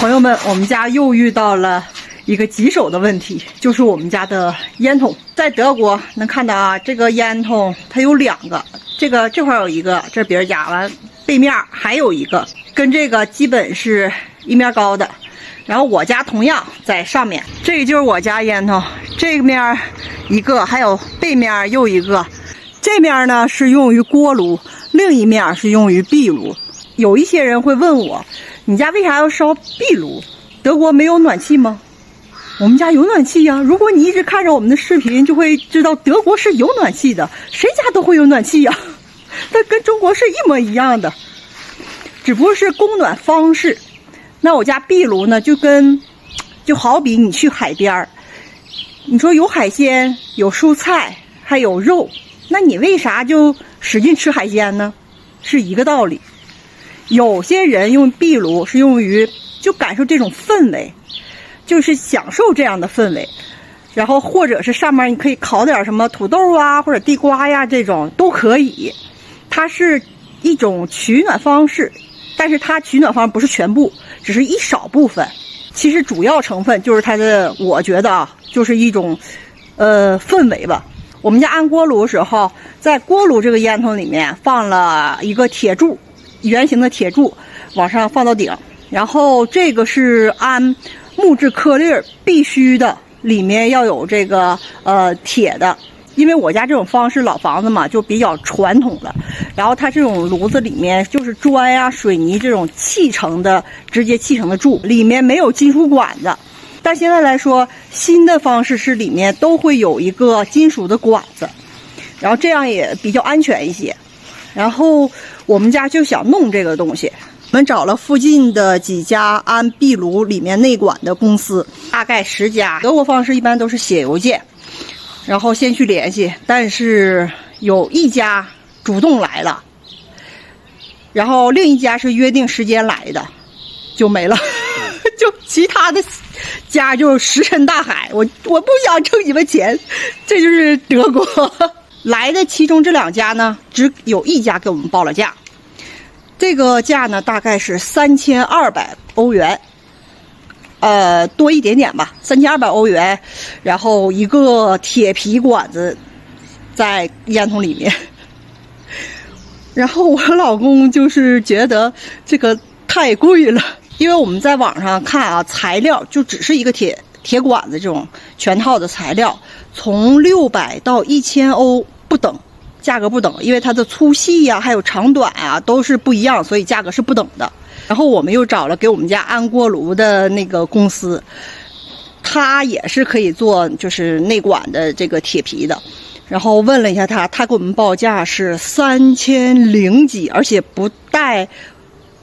朋友们，我们家又遇到了一个棘手的问题，就是我们家的烟筒。在德国能看到啊，这个烟筒它有两个，这块有一个，这是别人家，完背面还有一个，跟这个基本是一面高的。然后我家同样在上面，这个就是我家烟筒，这面一个，还有背面又一个。这面呢是用于锅炉，另一面是用于壁炉。有一些人会问我，你家为啥要烧壁炉？德国没有暖气吗？我们家有暖气呀。如果你一直看着我们的视频，就会知道德国是有暖气的，谁家都会有暖气呀。它跟中国是一模一样的，只不过是供暖方式。那我家壁炉呢，就好比你去海边，你说有海鲜、有蔬菜，还有肉，那你为啥就使劲吃海鲜呢？是一个道理。有些人用壁炉是用于就感受这种氛围，就是享受这样的氛围，然后或者是上面你可以烤点什么土豆啊或者地瓜呀，这种都可以。它是一种取暖方式，但是它取暖方式不是全部，只是一少部分。其实主要成分就是它的，我觉得啊，就是一种氛围吧。我们家安锅炉的时候，在锅炉这个烟筒里面放了一个铁柱，圆形的铁柱往上放到顶，然后这个是安木质颗粒必须的，里面要有这个铁的，因为我家这种方式老房子嘛，就比较传统了。然后它这种炉子里面就是砖呀、水泥这种砌成的，直接砌成的柱，里面没有金属管子。但现在来说，新的方式是里面都会有一个金属的管子，然后这样也比较安全一些。然后我们家就想弄这个东西，我们找了附近的几家安壁炉里面内管的公司，大概10家。德国方式一般都是写邮件，然后先去联系，但是有一家主动来了，然后另一家是约定时间来的，就没了。就其他的家就石沉大海，我不想挣你们钱，这就是德国。来的其中这2家呢，只有一家给我们报了价，这个价呢大概是3200欧元，多一点点吧，3200欧元，然后一个铁皮管子在烟筒里面。然后我老公就是觉得这个太贵了，因为我们在网上看啊，材料就只是一个铁管子这种全套的材料，从600到1000欧不等，价格不等，因为它的粗细呀、还有长短啊都是不一样，所以价格是不等的。然后我们又找了给我们家安锅炉的那个公司，他也是可以做就是内管的这个铁皮的。然后问了一下他给我们报价是3000几，而且不带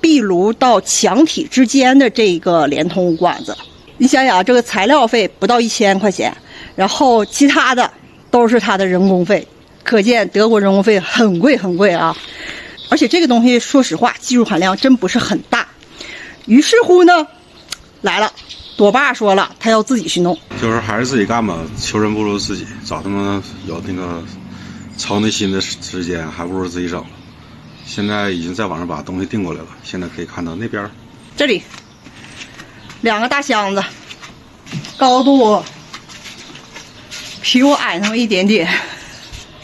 壁炉到墙体之间的这个连通管子。你想想，这个材料费不到1000块钱，然后其他的都是他的人工费，可见德国人工费很贵很贵啊。而且这个东西说实话技术含量真不是很大。于是乎呢，来了，多爸说了他要自己去弄，就是还是自己干吧，求人不如自己，找他们有那个操内心的时间，还不如自己整了。现在已经在网上把东西订过来了，现在可以看到那边这里2个大箱子，高度比我矮那么一点点。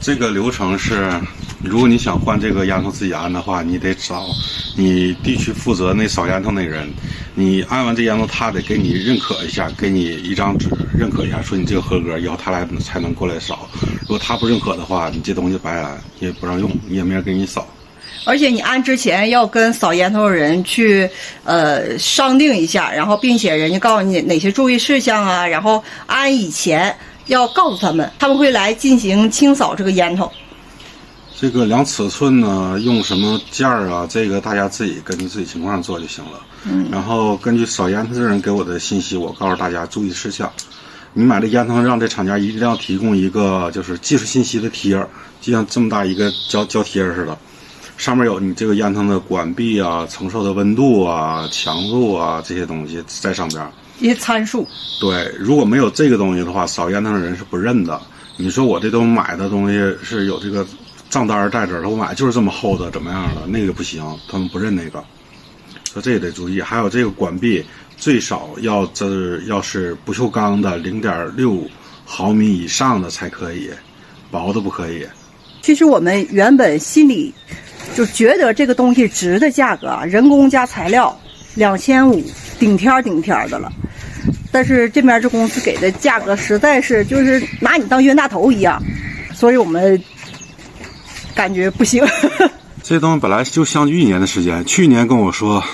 这个流程是，如果你想换这个烟筒自己安的话，你得找你地区负责那扫烟筒那人，你安完这烟筒，他得给你认可一下，给你一张纸认可一下，说你这个合格，以后他来才能过来扫。如果他不认可的话，你这东西白安，也不让用，也没人给你扫。而且你安之前要跟扫烟筒的人去商定一下，然后并且人家告诉你哪些注意事项啊，然后安以前要告诉他们，他们会来进行清扫这个烟筒。这个量尺寸呢，用什么件儿啊，这个大家自己根据自己情况做就行了。然后根据扫烟筒的人给我的信息，我告诉大家注意事项。你买这烟筒，让这厂家一定要提供一个就是技术信息的贴儿，就像这么大一个胶贴似的。上面有你这个烟筒的管壁啊、承受的温度啊、强度啊这些东西在上边，一些参数。对，如果没有这个东西的话，扫烟筒的人是不认的。你说我这都买的东西是有这个账单在这儿，我买就是这么厚的，怎么样的，那个不行，他们不认那个。说这也得注意。还有这个管壁最少要是不锈钢的0.6毫米以上的才可以，薄的不可以。其实我们原本心里就觉得这个东西值的价格啊，人工加材料2500，顶天的了。但是这边这公司给的价格实在是就是拿你当冤大头一样，所以我们感觉不行。这东西本来就相距1年的时间，去年跟我说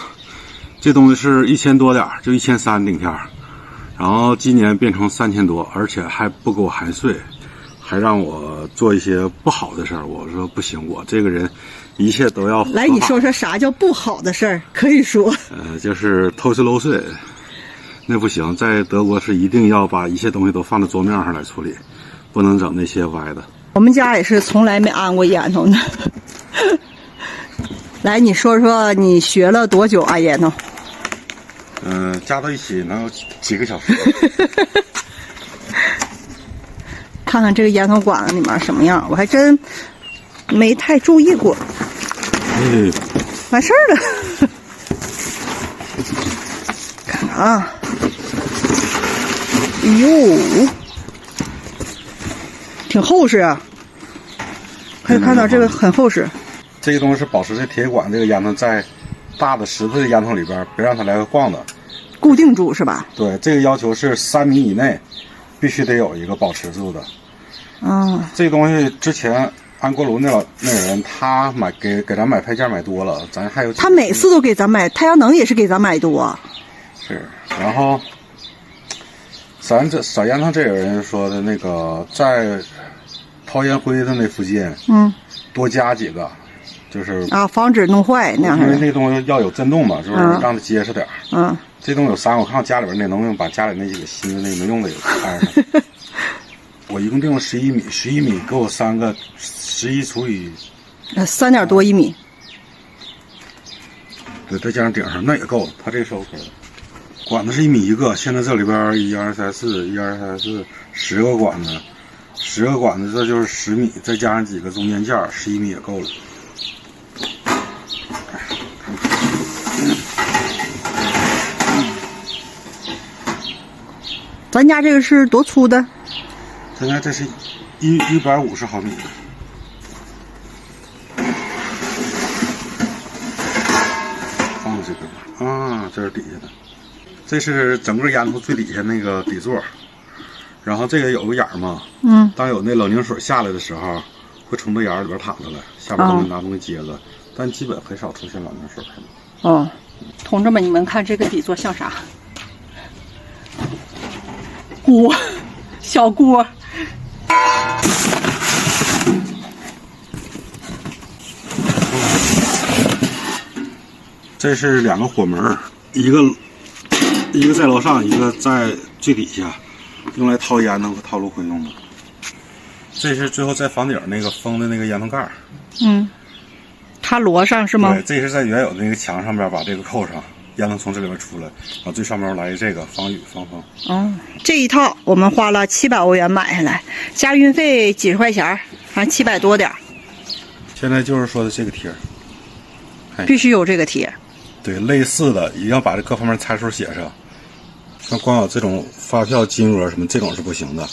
这东西是1000多点，就1300顶天，然后今年变成3000多，而且还不给我含税，还让我做一些不好的事儿。我说不行，我这个人一切都要来，你说说啥叫不好的事儿？可以说，就是偷税漏税，那不行。在德国是一定要把一切东西都放在桌面上来处理，不能整那些歪的。我们家也是从来没安过烟囱的。来，你说说你学了多久安烟囱？加到一起能有几个小时。看看这个烟囱管子里面什么样，我还真没太注意过。完事儿了。看看啊，哎呦，挺厚实啊。可以看到这个很厚实。这个东西是保持这铁管这个烟囱在大的石头的烟囱里边，别让它来个晃的，固定住是吧？对，这个要求是3米以内，必须得有一个保持住的。这个东西之前安锅炉那人他给咱买配件买多了，咱还有他每次都给咱买，太阳能也是给咱买多。是，然后咱这扫烟囱这有人说的那个在掏烟灰的那附近，多加几个。就是防止弄坏那样。因为那东西要有震动嘛，就是让它结实点。这东西有3个，我看我家里边那能用，把家里那几个新的那个没用的也安上。我一共定了11米，11米给我3个，11除以3点多1米。对，再加上顶上那也够了，它这是 OK 的。管子是1米1个，现在这里边1、2、3、4，1、2、3、4， 10个管子，10个管子这就是10米，再加上几个中间件，11米也够了。咱家这个是多粗的？咱家这是150毫米的。放到这边啊，这是底下的，这是整个烟囱最底下那个底座，然后这个有个眼儿嘛，当有那冷凝水下来的时候，会从这眼儿里边淌出来，下边东西拿东西接着，但基本很少出现冷凝水。同志们，你们看这个底座像啥？锅，小锅。这是2个火门，一个在楼上，一个在最底下，用来掏烟囱和掏炉灰用的。这是最后在房顶那个封的那个烟囱盖。它摞上是吗？对，这是在原有的那个墙上边把这个扣上。烟囱从这里面出来，然后最上面来这个防雨防风。这一套我们花了700欧元买下来，加运费几十块钱，反正700多点。现在就是说的这个贴，必须有这个贴。对，类似的一定要把这各方面参数写上。像光有这种发票金额什么这种是不行的，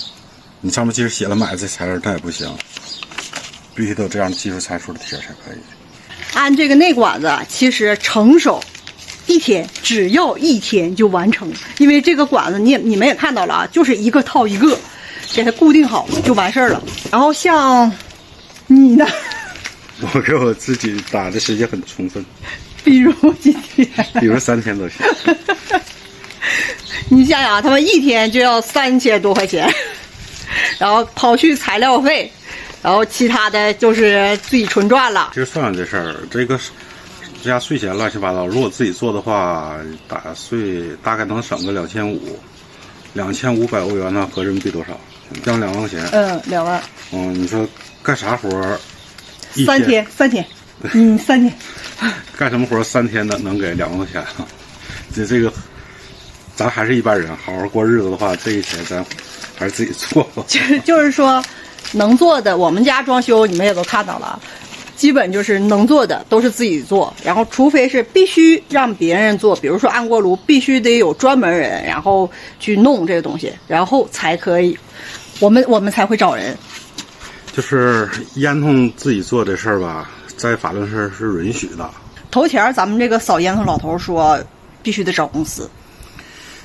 你上面即使写了买这材料那也不行，必须得有这样的技术参数的贴才可以。安这个内管子其实成手1天，只要1天就完成，因为这个管子你们也看到了啊，就是一个套一个，给它固定好就完事儿了。然后像你呢，我给我自己打的时间很充分，比如今天，比如3天都行。你想想，他们1天就要3000多块钱，然后刨去材料费，然后其他的就是自己纯赚了。其实算算这事儿，这个这家税钱乱七八糟，如果自己做的话，打税大概能省个2500欧元呢，合人民币多少？将2万块钱。2万。你说干啥活？3天，3天，3天。干什么活3天能给2万块钱啊？这个，咱还是一般人，好好过日子的话，这个钱咱还是自己做吧。就是说，能做的，我们家装修你们也都看到了，基本就是能做的都是自己做，然后除非是必须让别人做，比如说安锅炉必须得有专门人，然后去弄这个东西，然后才可以，我们才会找人。就是烟囱自己做这事儿吧，在法律上是允许的。头前咱们这个扫烟囱老头说，必须得找公司。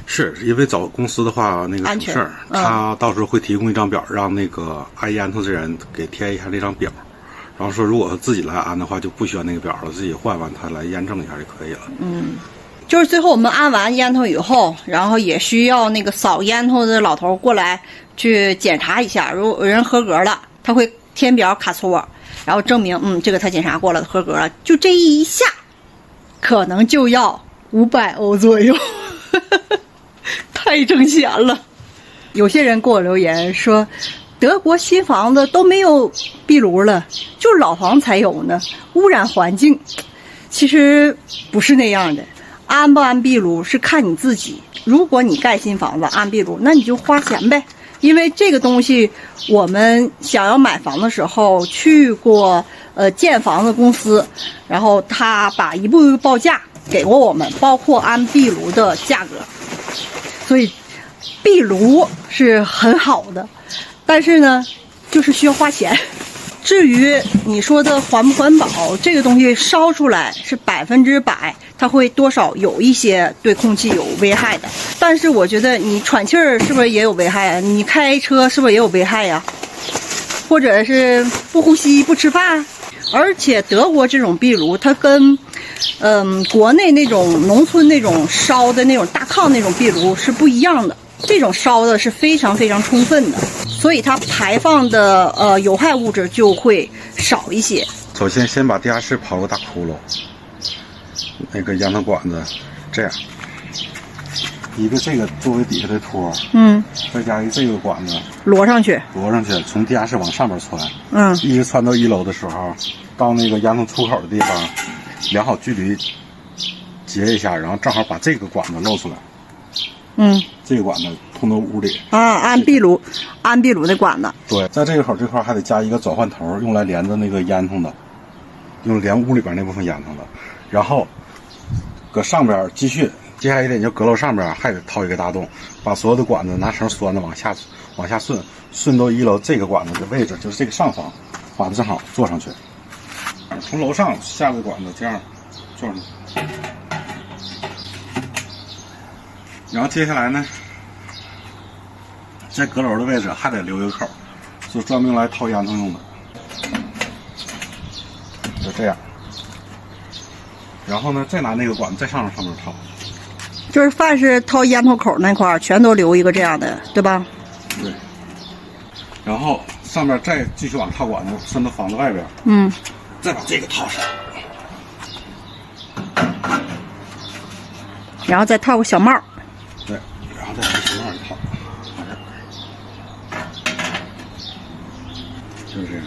是因为找公司的话，那个安全省事儿，他到时候会提供一张表，让那个安烟囱的人给填一下这张表，然后说如果他自己来安的话，就不需要那个表了，自己换完他来验证一下就可以了。就是最后我们安完烟囱以后，然后也需要那个扫烟囱的老头过来去检查一下，如果人合格了，他会填表卡戳，然后证明这个他检查过了，合格了。就这一下，可能就要500欧左右。太挣钱了。有些人给我留言说，德国新房子都没有壁炉了，就老房才有呢，污染环境。其实不是那样的，安不安壁炉是看你自己。如果你盖新房子安壁炉，那你就花钱呗。因为这个东西，我们想要买房的时候去过建房的公司，然后他把一步报价给过我们，包括安壁炉的价格。所以壁炉是很好的，但是呢，就是需要花钱。至于你说的环不环保，这个东西烧出来是100%，它会多少有一些对空气有危害的。但是我觉得你喘气儿是不是也有危害啊？你开车是不是也有危害呀？或者是不呼吸、不吃饭？而且德国这种壁炉，它跟国内那种农村那种烧的那种大炕那种壁炉是不一样的。这种烧的是非常非常充分的，所以它排放的有害物质就会少一些。首先，先把地下室刨个大窟窿，那个烟囱管子这样，一个这个作为底下的托，再加一个这个管子摞上去，从地下室往上面穿，一直穿到1楼的时候，到那个烟囱出口的地方，量好距离，截一下，然后正好把这个管子露出来。这个管子通到屋里安壁炉的管子。对，在这个口这块还得加一个转换头，用来连着那个烟囱的，用连屋里边那部分烟囱的。然后搁上边继续，接下来一点就阁楼上边还得掏一个大洞，把所有的管子拿绳拴着往下顺到1楼这个管子的位置，就是这个上方，把它正好做上去。从楼上下个管子这样做上去。然后接下来呢，在阁楼的位置还得留一个口，就专门用来掏烟囱用的，就这样。然后呢，再拿那个管子再上面掏，就是凡是掏烟囱口那块全都留一个这样的，对吧？对。然后上面再继续往套管子伸到房子外边，再把这个套上，然后再套个小帽。对，然后再把小帽一套，就是这样。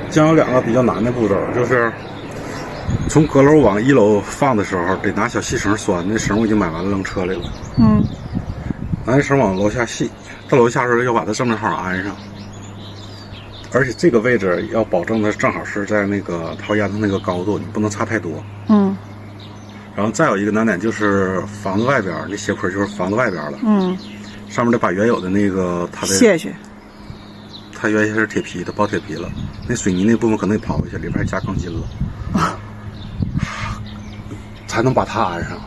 将有2个比较难的步骤，就是从阁楼往1楼放的时候，得拿小细绳拴，那绳我已经买完了，扔车里了。拿那绳往楼下系，到楼下的时候要把它正好安上，而且这个位置要保证它正好是在那个掏烟囱那个高度，你不能差太多。然后再有一个难点就是房子外边那斜坡就是房子外边了，上面得把原有的那个它的卸去，它原先是铁皮的，包铁皮了，那水泥那部分可能得刨一下，里边还加钢筋了，才能把它安上。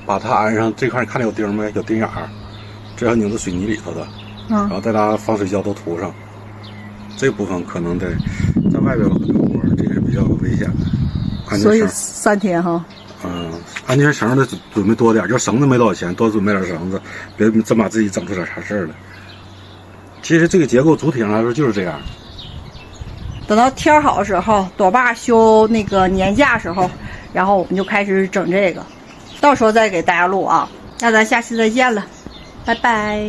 把它安上，这块你看见有钉没？有钉眼儿，这要拧到水泥里头的，然后再拿防水胶都涂上。这部分可能得在外边有很多活，这个是比较危险的。所以3天哈。安全绳得准备多点，就绳子没多少钱，多准备点绳子，别真把自己整出点啥事儿来。其实这个结构主体上来说就是这样。等到天好的时候，朵爸休那个年假的时候，然后我们就开始整这个，到时候再给大家录啊。那咱下期再见了，拜拜。